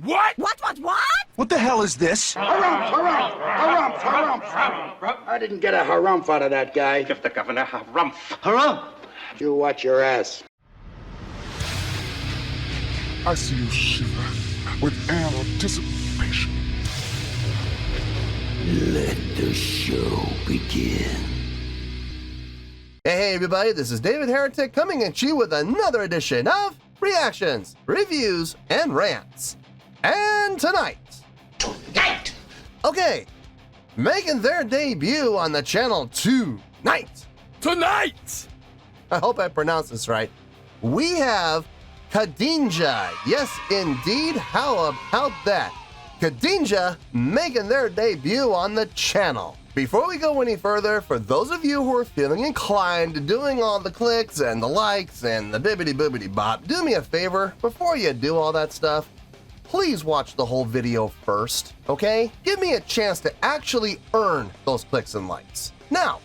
What? What? What the hell is this? Harumph. I didn't get a harumph out of that guy. Give the governor harumph. Harumph! You watch your ass. I see you shiver with anticipation. Let the show begin. Hey everybody, this is David Heretic coming at you with another edition of Reactions, Reviews, and Rants. And tonight, okay, making their debut on the channel tonight. I hope I pronounced this right. We have Kadinja. Yes, indeed. How about that? Kadinja making their debut on the channel. Before we go any further, for those of you who are feeling inclined to doing all the clicks and the likes and the bibbity-boobity bop, do me a favor, before you do all that stuff, please watch the whole video first, okay? Give me a chance to actually earn those clicks and likes. Now,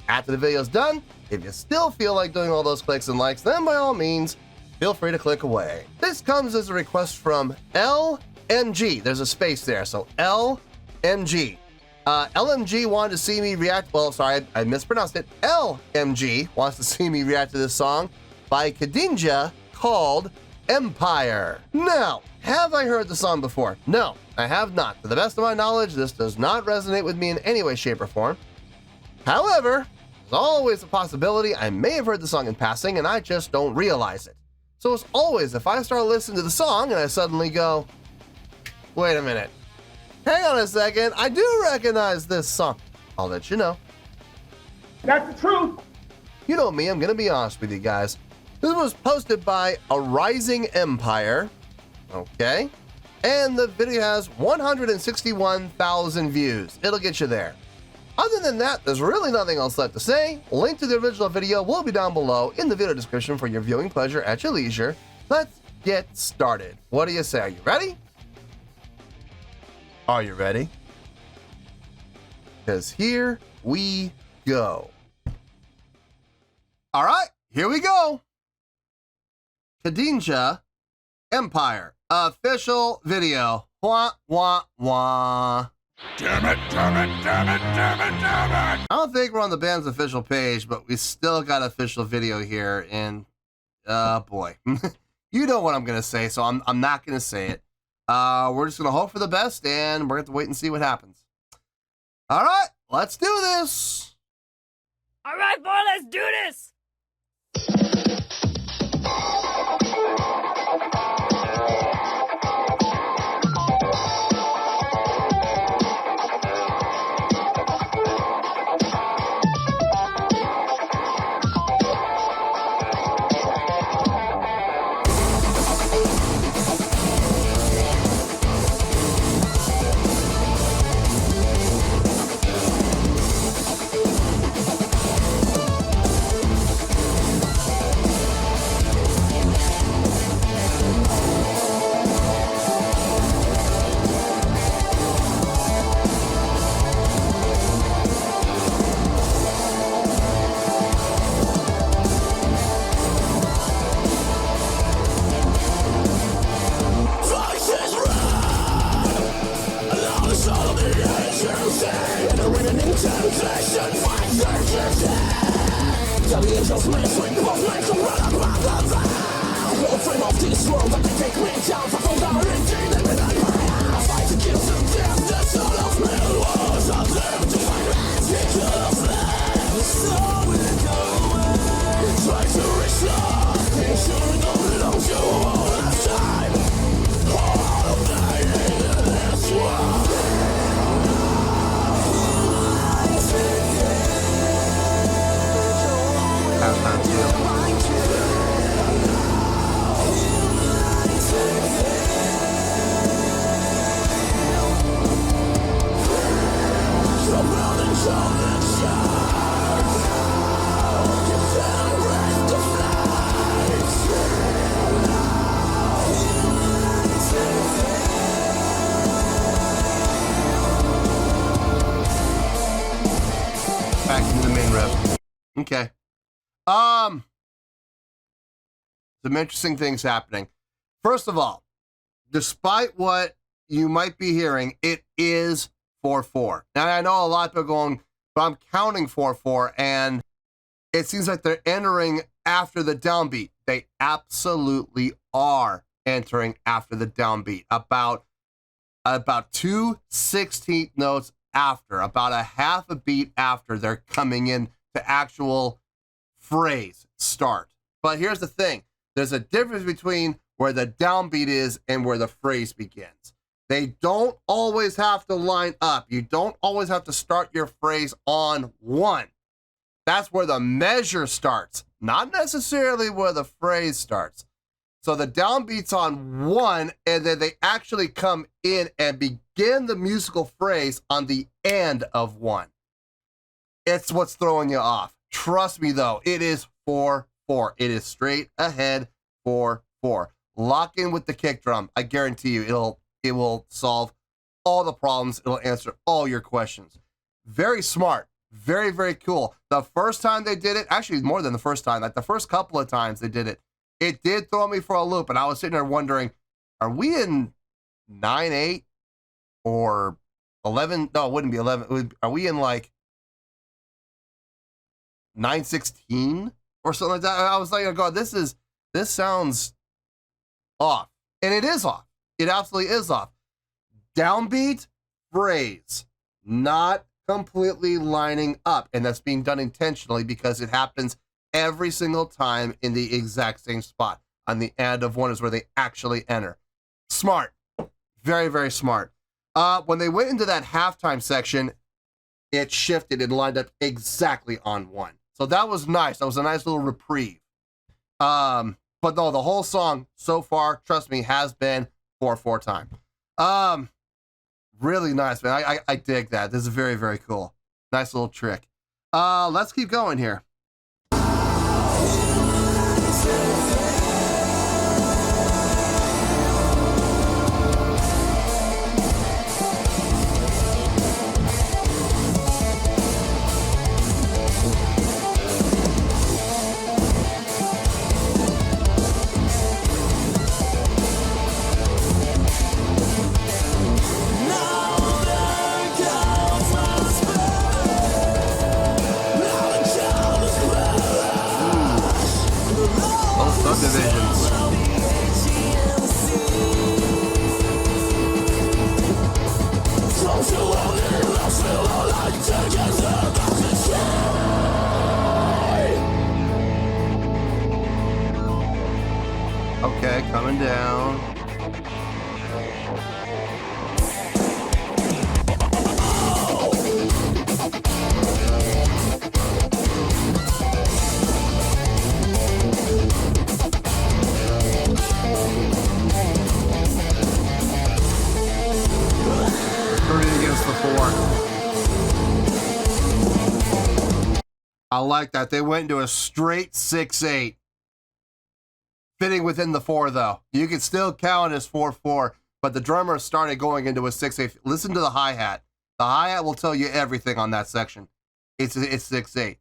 after the video's done, if you still feel like doing all those clicks and likes, then by all means, feel free to click away. This comes as a request from LMG. There's a space there, so LMG. LMG wanted to see me react, well, sorry, I mispronounced it. LMG wants to see me react to this song by Kadinja called Empire. Now, have I heard the song before? No, I have not. To the best of my knowledge, this does not resonate with me in any way, shape, or form. However, there's always a possibility I may have heard the song in passing and I just don't realize it. So as always, if I start listening to the song and I suddenly go, wait a minute, hang on a second, I do recognize this song, I'll let you know. That's the truth. You know me, I'm gonna be honest with you guys. This was posted by A Rising Empire, okay? And the video has 161,000 views. It'll get you there. Other than that, there's really nothing else left to say. Link to the original video will be down below in the video description for your viewing pleasure at your leisure. Let's get started. What do you say? Are you ready? Are you ready? Because here we go. All right, here we go. Kadinja Empire official video. Wah, wah, wah. Damn it. I don't think we're on the band's official page, but we still got official video here, and boy. You know what I'm gonna say, so I'm not gonna say it. We're just gonna hope for the best, and we're gonna have to wait and see what happens. All right, let's do this. All right, boy, let's do this. Okay. Some interesting things happening. First of all, despite what you might be hearing, it is 4/4. Now, I know a lot of people are going, but I'm counting 4/4, and it seems like they're entering after the downbeat. They absolutely are entering after the downbeat. About 2/16 notes after, about a half a beat after, they're coming in to actual phrase start. But here's the thing. There's a difference between where the downbeat is and where the phrase begins. They don't always have to line up. You don't always have to start your phrase on 1. That's where the measure starts, not necessarily where the phrase starts. So the downbeat's on 1, and then they actually come in and begin the musical phrase on the end of 1. It's what's throwing you off. Trust me, though, it is 4/4. It is straight ahead 4/4. Lock in with the kick drum. I guarantee you it will solve all the problems. It'll answer all your questions. Very smart. Very, very cool. The first time they did it, actually more than the first time, like the first couple of times they did it, it did throw me for a loop. And I was sitting there wondering, are we in 9/8 or 11? No, it wouldn't be 11. Are we in like 9/16 or something like that? I was like, oh God, this sounds off. And it is off. It absolutely is off. Downbeat, phrase, not completely lining up. And that's being done intentionally because it happens every single time in the exact same spot. On the end of 1 is where they actually enter. Smart. Very, very smart. When they went into that halftime section, it shifted and lined up exactly on 1. So that was nice. That was a nice little reprieve. But no, the whole song so far, trust me, has been 4/4 time. Really nice, man. I dig that. This is very, very cool. Nice little trick. Let's keep going here. Subdivisions. Okay, coming down. I like that. They went into a straight 6/8. Fitting within the 4, though. You can still count as 4/4, but the drummer started going into a 6/8. Listen to the hi-hat. The hi-hat will tell you everything on that section. It's 6/8.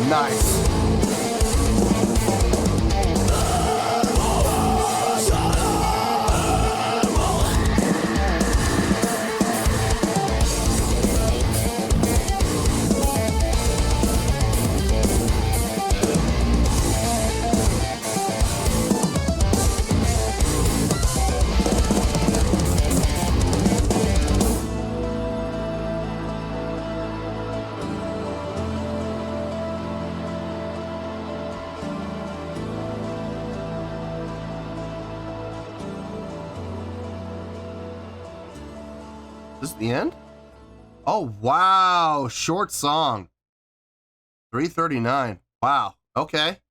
Nice. This is the end? Oh, wow. Short song. 3:39. Wow. Okay.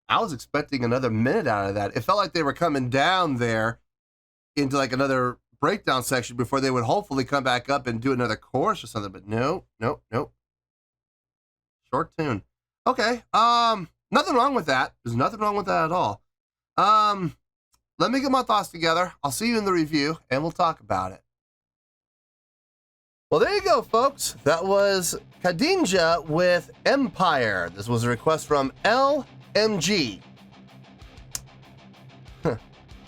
I was expecting another minute out of that. It felt like they were coming down there into like another breakdown section before they would hopefully come back up and do another chorus or something. But no. Short tune. Okay. Nothing wrong with that. There's nothing wrong with that at all. Let me get my thoughts together. I'll see you in the review, and we'll talk about it. Well, there you go, folks. That was Kadinja with Empire. This was a request from LMG.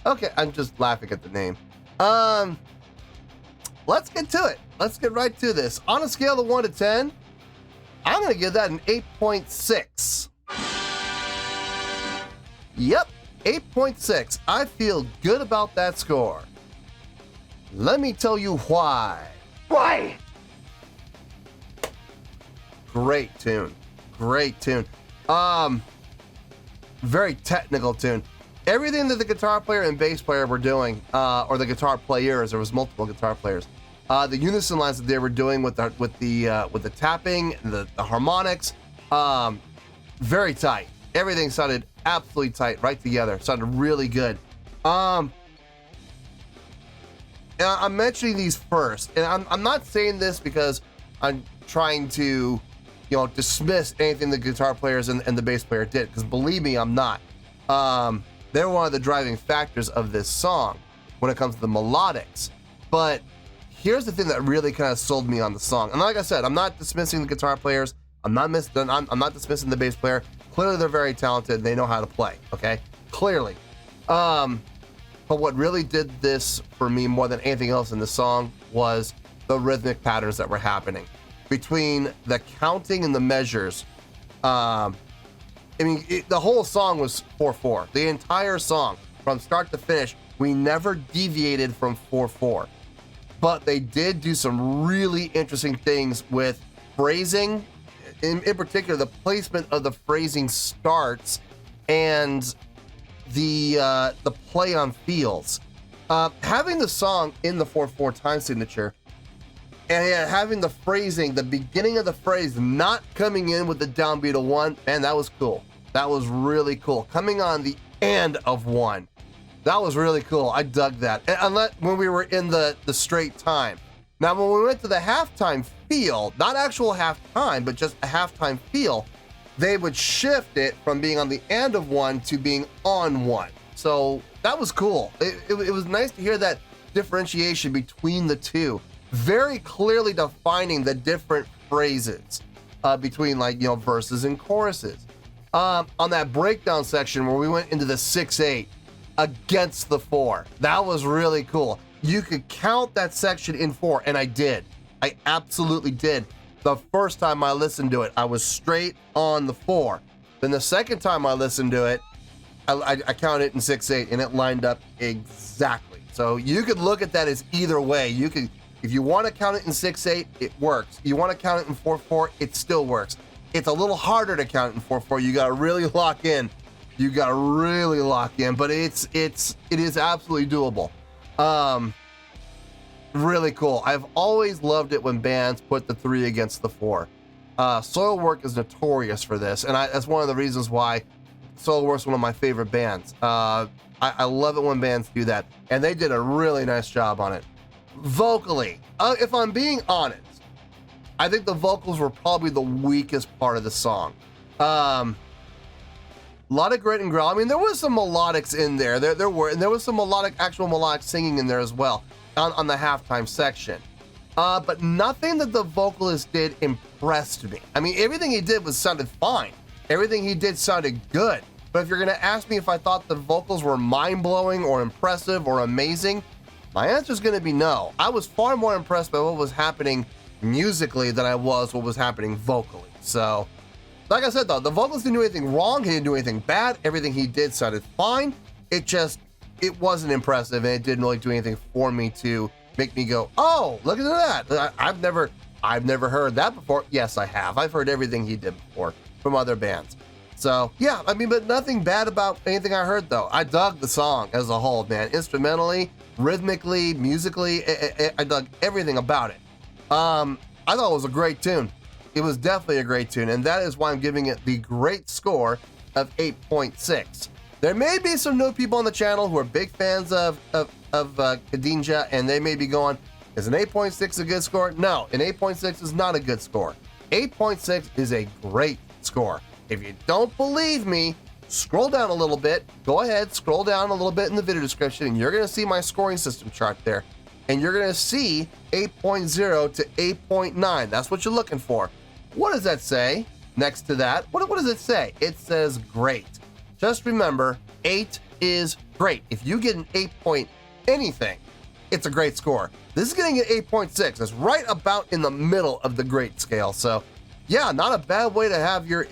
Okay, I'm just laughing at the name. Let's get to it. Let's get right to this. On a scale of 1 to 10, I'm going to give that an 8.6. Yep, 8.6. I feel good about that score. Let me tell you why. Why? Great tune. Great tune. Very technical tune. Everything that the guitar player and bass player were doing, or the guitar players, there was multiple guitar players. The unison lines that they were doing with the tapping, the harmonics, very tight. Everything sounded absolutely tight, right together. Sounded really good. I'm mentioning these first, and I'm not saying this because I'm trying to, dismiss anything the guitar players and the bass player did, because believe me, I'm not. They're one of the driving factors of this song when it comes to the melodics. But here's the thing that really kind of sold me on the song. And like I said, I'm not dismissing the guitar players. I'm not dismissing the bass player. Clearly, they're very talented. They know how to play. Okay, clearly. But what really did this for me more than anything else in the song was the rhythmic patterns that were happening between the counting and the measures. The whole song was 4/4. The entire song, from start to finish, we never deviated from 4/4. But they did do some really interesting things with phrasing. In particular, the placement of the phrasing starts and the play on feels. Having the song in the 4/4 time signature and having the phrasing, the beginning of the phrase not coming in with the downbeat of 1, man, that was cool. That was really cool. Coming on the end of 1, that was really cool. I dug that. And when we were in the straight time. Now, when we went to the halftime feel, not actual halftime, but just a halftime feel, they would shift it from being on the end of 1 to being on 1. So that was cool. It was nice to hear that differentiation between the two, very clearly defining the different phrases between verses and choruses. On that breakdown section where we went into the 6/8 against the 4, that was really cool. You could count that section in 4, and I did. I absolutely did. The first time I listened to it, I was straight on the 4. Then the second time I listened to it, I counted it in 6/8, and it lined up exactly. So you could look at that as either way. You could, if you want to count it in 6/8, it works. You want to count it in 4/4, it still works. It's a little harder to count it in 4/4. You got to really lock in. But it is absolutely doable. Really cool. I've always loved it when bands put the 3 against the 4. Soilwork is notorious for this, and that's one of the reasons why Soilwork's one of my favorite bands. I love it when bands do that, and they did a really nice job on it. Vocally, if I'm being honest, I think the vocals were probably the weakest part of the song. A lot of grit and growl. I mean, there was some melodics in there. There was some actual melodic singing in there as well on the halftime section. But nothing that the vocalist did impressed me. I mean, everything he did sounded fine. Everything he did sounded good. But if you're gonna ask me if I thought the vocals were mind-blowing or impressive or amazing, my answer is gonna be no. I was far more impressed by what was happening musically than I was what was happening vocally. So, like I said though, the vocals didn't do anything wrong, he didn't do anything bad, everything he did sounded fine. It wasn't impressive, and it didn't really do anything for me to make me go, oh, look at that. I've never heard that before. Yes, I have. I've heard everything he did before from other bands. So yeah, I mean, but nothing bad about anything I heard though. I dug the song as a whole, man. Instrumentally, rhythmically, musically, I dug everything about it. I thought it was a great tune. It was definitely a great tune, and that is why I'm giving it the great score of 8.6. There may be some new people on the channel who are big fans of Kadinja, and they may be going, is an 8.6 a good score? No, an 8.6 is not a good score. 8.6 is a great score. If you don't believe me, scroll down a little bit. Go ahead, scroll down a little bit in the video description, and you're going to see my scoring system chart there. And you're going to see 8.0 to 8.9. That's what you're looking for. What does that say next to that? What does it say? It says great. Just remember, 8 is great. If you get an 8 point anything, it's a great score. This is getting an 8.6. It's right about in the middle of the great scale. So yeah, not a bad way to have your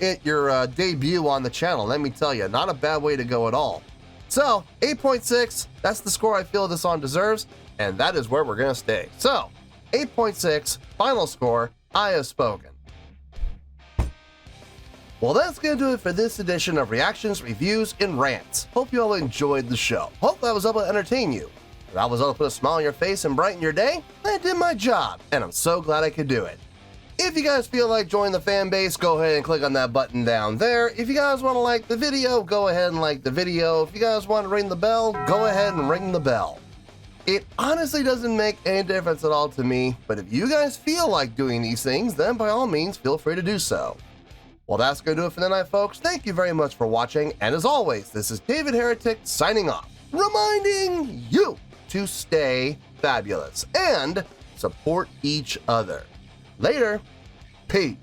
debut on the channel. Let me tell you, not a bad way to go at all. So 8.6, that's the score I feel this on deserves, and that is where we're gonna stay. So 8.6, final score, I have spoken. Well, that's gonna do it for this edition of Reactions, Reviews, and Rants. Hope you all enjoyed the show. Hope I was able to entertain you. If I was able to put a smile on your face and brighten your day, I did my job, and I'm so glad I could do it. If you guys feel like joining the fan base, go ahead and click on that button down there. If you guys want to like the video, go ahead and like the video. If you guys want to ring the bell, go ahead and ring the bell. It honestly doesn't make any difference at all to me, but if you guys feel like doing these things, then by all means, feel free to do so. Well, that's going to do it for tonight, folks. Thank you very much for watching, and as always, this is David Heretic signing off, reminding you to stay fabulous and support each other. Later. Peace.